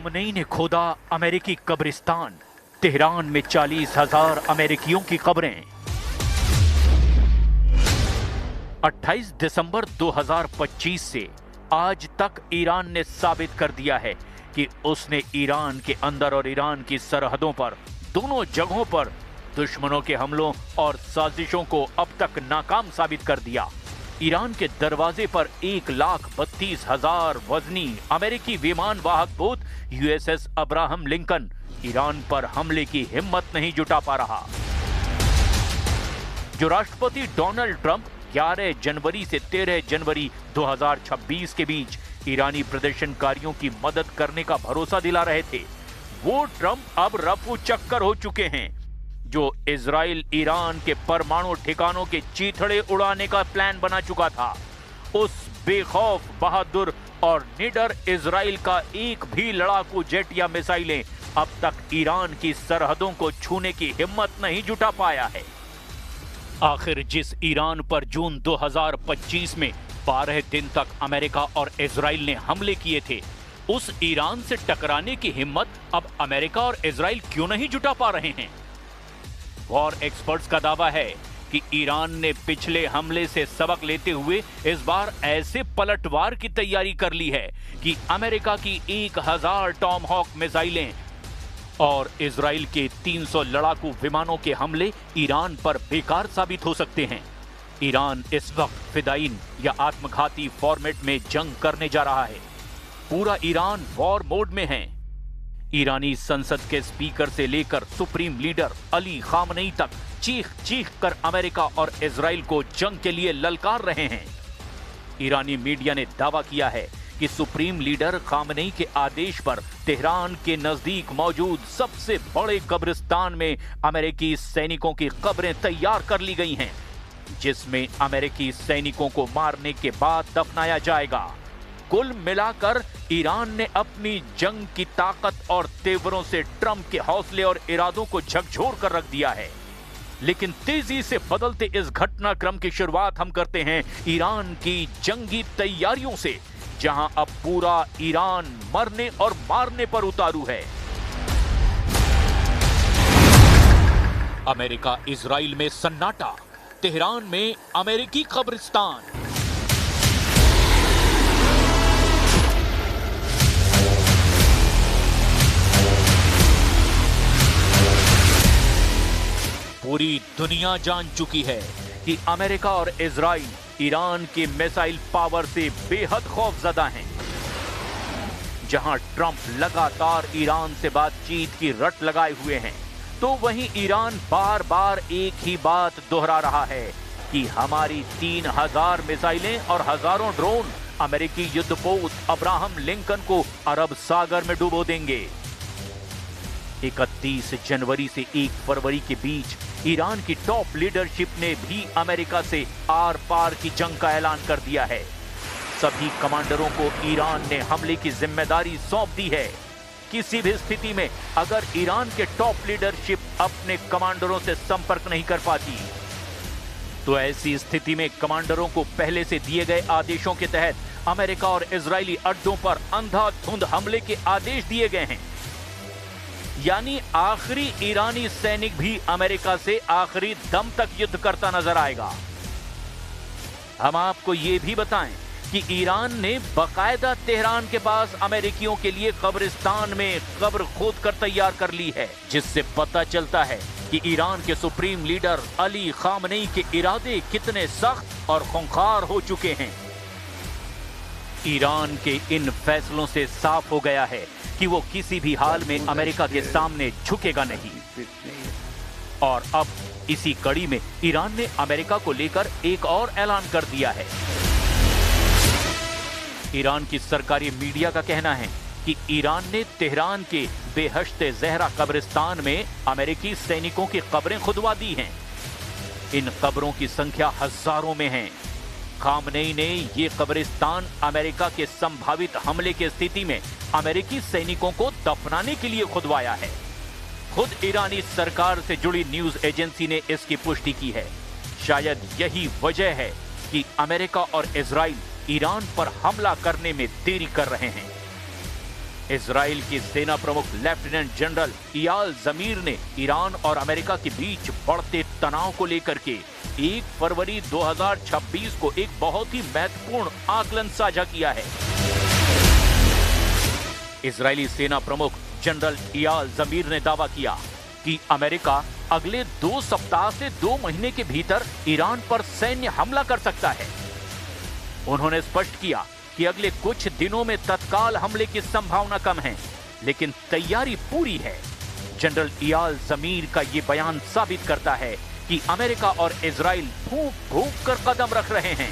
Khamenei ने खोदा अमेरिकी कब्रिस्तान। तेहरान में 40,000 अमेरिकियों की कब्रें। 28 दिसंबर 2025 से आज तक ईरान ने साबित कर दिया है कि उसने ईरान के अंदर और ईरान की सरहदों पर दोनों जगहों पर दुश्मनों के हमलों और साजिशों को अब तक नाकाम साबित कर दिया। ईरान के दरवाजे पर 1,32,000 वजनी अमेरिकी विमान वाहक boat USS Abraham Lincoln Iran पर हमले की हिम्मत नहीं जुटा पा रहा। जो राष्ट्रपति डोनाल्ड ट्रंप 11 जनवरी से 13 जनवरी 2026 के बीच ईरानी प्रदर्शनकारियों की मदद करने का भरोसा दिला रहे थे, वो ट्रंप अब रफू चक्कर हो चुके हैं। जो इजराइल ईरान के परमाणु ठिकानों के चीथड़े उड़ाने का प्लान बना चुका था, उस बेखौफ, बहादुर और निडर इजराइल का एक भी लड़ाकू जेट या मिसाइलें अब तक ईरान की सरहदों को छूने की हिम्मत नहीं जुटा पाया है। आखिर जिस ईरान पर जून 2025 में 12 दिन तक अमेरिका और इजराइल ने हमले किए थे, उस ईरान से टकराने की हिम्मत अब अमेरिका और इजराइल क्यों नहीं जुटा पा रहे हैं? वॉर एक्सपर्ट्स का दावा है कि ईरान ने पिछले हमले से सबक लेते हुए इस बार ऐसे पलटवार की तैयारी कर ली है कि अमेरिका की 1000 टॉमहॉक मिसाइलें और इजराइल के 300 लड़ाकू विमानों के हमले ईरान पर बेकार साबित हो सकते हैं। ईरान इस वक्त फिदाइन या आत्मघाती फॉर्मेट में जंग करने जा रहा है। पूरा ईरान वॉर मोड में है। ईरानी संसद के स्पीकर से लेकर सुप्रीम लीडर अली खामनेई तक चीख चीख कर अमेरिका और इजराइल को जंग के लिए ललकार रहे हैं। ईरानी मीडिया ने दावा किया है कि सुप्रीम लीडर खामनेई के आदेश पर तेहरान के नजदीक मौजूद सबसे बड़े कब्रिस्तान में अमेरिकी सैनिकों की कब्रें तैयार कर ली गई हैं, जिसमें अमेरिकी सैनिकों को मारने के बाद दफनाया जाएगा। कुल मिलाकर ईरान ने अपनी जंग की ताकत और तेवरों से ट्रंप के हौसले और इरादों को झकझोर कर रख दिया है। लेकिन तेजी से बदलते इस घटनाक्रम की शुरुआत हम करते हैं ईरान की जंगी तैयारियों से, जहां अब पूरा ईरान मरने और मारने पर उतारू है। अमेरिका इजराइल में सन्नाटा, तेहरान में अमेरिकी कब्रिस्तान। पूरी दुनिया जान चुकी है कि अमेरिका और इजराइल ईरान के मिसाइल पावर से बेहद खौफजदा हैं। जहां ट्रंप लगातार ईरान से बातचीत की रट लगाए हुए हैं, तो वहीं ईरान बार बार एक ही बात दोहरा रहा है कि हमारी 3000 मिसाइलें और हजारों ड्रोन अमेरिकी युद्धपोत अब्राहम लिंकन को अरब सागर में डुबो देंगे। 31 जनवरी से 1 फरवरी के बीच ईरान की टॉप लीडरशिप ने भी अमेरिका से आर पार की जंग का ऐलान कर दिया है। सभी कमांडरों को ईरान ने हमले की जिम्मेदारी सौंप दी है। किसी भी स्थिति में अगर ईरान के टॉप लीडरशिप अपने कमांडरों से संपर्क नहीं कर पाती, तो ऐसी स्थिति में कमांडरों को पहले से दिए गए आदेशों के तहत अमेरिका और इजरायली अड्डों पर अंधाधुंध हमले के आदेश दिए गए हैं। यानी आखिरी ईरानी सैनिक भी अमेरिका से आखिरी दम तक युद्ध करता नजर आएगा। हम आपको यह भी बताएं कि ईरान ने बाकायदा तेहरान के पास अमेरिकियों के लिए कब्रिस्तान में कब्र खोद कर तैयार कर ली है, जिससे पता चलता है कि ईरान के सुप्रीम लीडर अली खामनेई के इरादे कितने सख्त और खूंखार हो चुके हैं। ईरान के इन फैसलों से साफ हो गया है कि वो किसी भी हाल में अमेरिका के सामने झुकेगा नहीं। और अब इसी कड़ी में ईरान ने अमेरिका को लेकर एक और ऐलान कर दिया है। ईरान की सरकारी मीडिया का कहना है कि ईरान ने तेहरान के बेहश्ते ज़हरा कब्रिस्तान में अमेरिकी सैनिकों की कब्रें खुदवा दी हैं। इन कब्रों की संख्या हजारों में है। खामनेई ने ये कब्रिस्तान अमेरिका के संभावित हमले की स्थिति में अमेरिकी सैनिकों को दफनाने के लिए खुदवाया है। खुद ईरानी सरकार से जुड़ी न्यूज एजेंसी ने इसकी पुष्टि की है। शायद यही वजह है कि अमेरिका और इजराइल ईरान पर हमला करने में देरी कर रहे हैं। इजराइल के सेना प्रमुख लेफ्टिनेंट जनरल इयाल जमीर ने ईरान और अमेरिका के बीच बढ़ते तनाव को लेकर के 1 फरवरी 2026 को एक बहुत ही महत्वपूर्ण आकलन साझा किया है। इजरायली सेना प्रमुख जनरल इयाल जमीर ने दावा किया कि अमेरिका अगले 2 सप्ताह से 2 महीने के भीतर ईरान पर सैन्य हमला कर सकता है। उन्होंने स्पष्ट किया कि अगले कुछ दिनों में तत्काल हमले की संभावना कम है, लेकिन तैयारी पूरी है। जनरल इयाल जमीर का ये बयान साबित करता है कि अमेरिका और इजराइल फूंक फूंक कर कदम रख रहे हैं।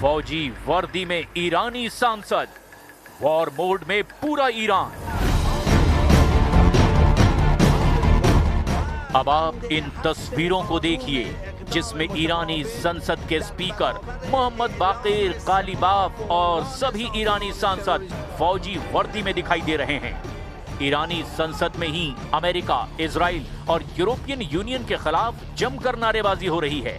फौजी वर्दी में ईरानी सांसद, वॉर मोड में पूरा ईरान। अब आप इन तस्वीरों को देखिए जिसमें ईरानी संसद के स्पीकर मोहम्मद बाकिर कालीबाफ और सभी ईरानी सांसद फौजी वर्दी में दिखाई दे रहे हैं। ईरानी संसद में ही अमेरिका, इजराइल और यूरोपियन यूनियन के खिलाफ जमकर नारेबाजी हो रही है।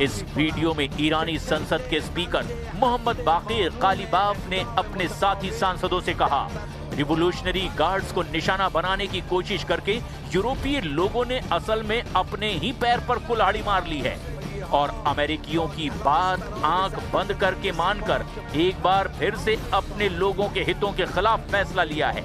इस वीडियो में ईरानी संसद के स्पीकर मोहम्मद बाकिर कालीबाफ ने अपने साथी सांसदों से कहा, रिवोल्यूशनरी गार्ड्स को निशाना बनाने की कोशिश करके यूरोपीय लोगों ने असल में अपने ही पैर पर कुल्हाड़ी मार ली है और अमेरिकियों की बात आंख बंद करके मानकर एक बार फिर से अपने लोगों के हितों के खिलाफ फैसला लिया है।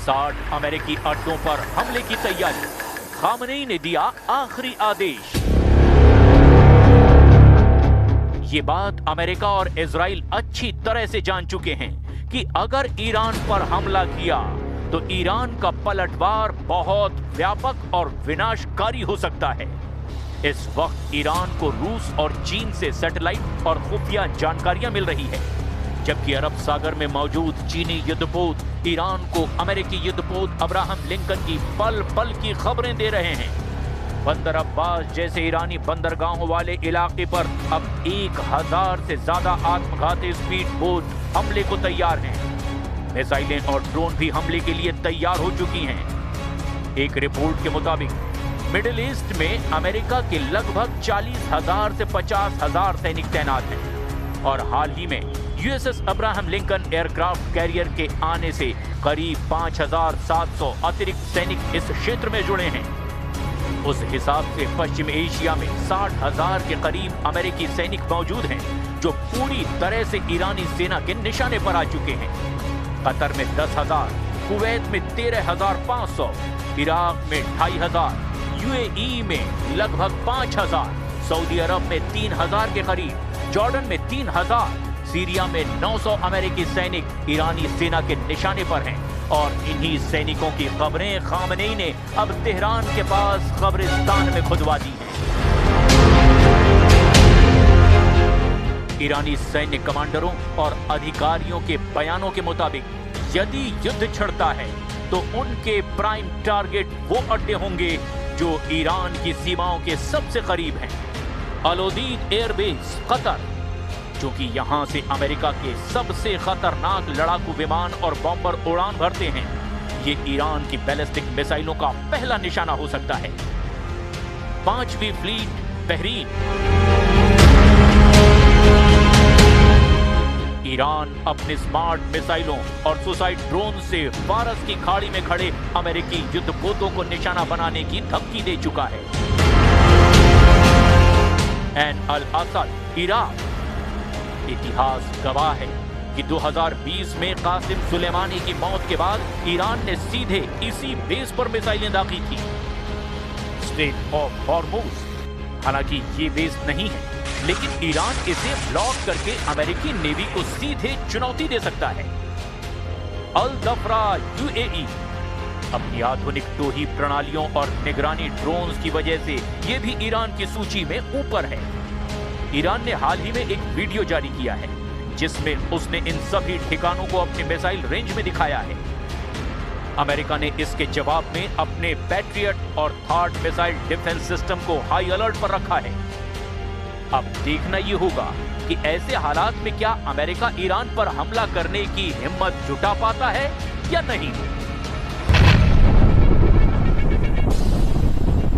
साठ अमेरिकी अड्डों पर हमले की तैयारी, खामनेई ने दिया आखिरी आदेश। ये बात अमेरिका और इजराइल अच्छी तरह से जान चुके हैं कि अगर ईरान पर हमला किया तो ईरान का पलटवार बहुत व्यापक और विनाशकारी हो सकता है। इस वक्त ईरान को रूस और चीन से सैटेलाइट और खुफिया जानकारियां मिल रही है, जबकि अरब सागर में मौजूद चीनी युद्धपोत ईरान को अमेरिकी युद्धपोत अब्राहम लिंकन की पल पल की खबरें दे रहे हैं। बंदर अब्बास जैसे ईरानी बंदरगाहों वाले इलाके पर अब 1000 से ज्यादा आत्मघाती स्पीड बोट हमले को तैयार हैं। मिसाइलें और ड्रोन भी हमले के लिए तैयार हो चुकी हैं। एक रिपोर्ट के मुताबिक मिडिल ईस्ट में अमेरिका के लगभग 40,000 से 50,000 सैनिक तैनात हैं और हाल ही में USS Abraham Lincoln aircraft carrier के आने से करीब 5,700 अतिरिक्त सैनिक इस क्षेत्र में जुड़े हैं। उस हिसाब से पश्चिम एशिया में 60,000 के करीब अमेरिकी सैनिक मौजूद हैं जो पूरी तरह से ईरानी सेना के निशाने पर आ चुके हैं। कतर में 10,000, कुवैत में 13,500, इराक में 2,500, यूएई में लगभग 5,000, सऊदी अरब में 3,000 के करीब, जॉर्डन में 3,000, सीरिया में 900 अमेरिकी सैनिक ईरानी सेना के निशाने पर हैं और इन्हीं सैनिकों की खबरें खामनेई ने अब तेहरान के पास कब्रिस्तान में खुदवा दी हैं। ईरानी सैन्य कमांडरों और अधिकारियों के बयानों के मुताबिक यदि युद्ध छिड़ता है तो उनके प्राइम टारगेट वो अड्डे होंगे जो ईरान की सीमाओं के सबसे करीब हैं। अल-उदीद एयरबेस कतर, क्योंकि यहां से अमेरिका के सबसे खतरनाक लड़ाकू विमान और बॉम्बर उड़ान भरते हैं, ये ईरान की बैलिस्टिक मिसाइलों का पहला निशाना हो सकता है। 5वीं फ्लीट बहरीन, ईरान अपने स्मार्ट मिसाइलों और सुसाइड ड्रोन से फारस की खाड़ी में खड़े अमेरिकी युद्धपोतों को निशाना बनाने की धमकी दे चुका है। ऐन अल असद, इराक, इतिहास गवाह है कि 2020 में कासिम सुलेमानी की मौत के बाद ईरान ने सीधे इसी बेस पर मिसाइलें दागी थी। स्ट्रेट ऑफ हॉर्मुज, हालांकि ये बेस नहीं है, लेकिन ईरान इसे ब्लॉक करके अमेरिकी नेवी को सीधे चुनौती दे सकता है। अल दफरा यूएई अपनी आधुनिक टोही प्रणालियों और निगरानी ड्रोन्स की वजह से ये भी ईरान की सूची में ऊपर है। ईरान ने हाल ही में एक वीडियो जारी किया है जिसमें उसने इन सभी ठिकानों को अपनी मिसाइल रेंज में दिखाया है। अमेरिका ने इसके जवाब में अपने पैट्रियट और थार्ड मिसाइल डिफेंस सिस्टम को हाई अलर्ट पर रखा है। अब देखना यह होगा कि ऐसे हालात में क्या अमेरिका ईरान पर हमला करने की हिम्मत जुटा पाता है या नहीं।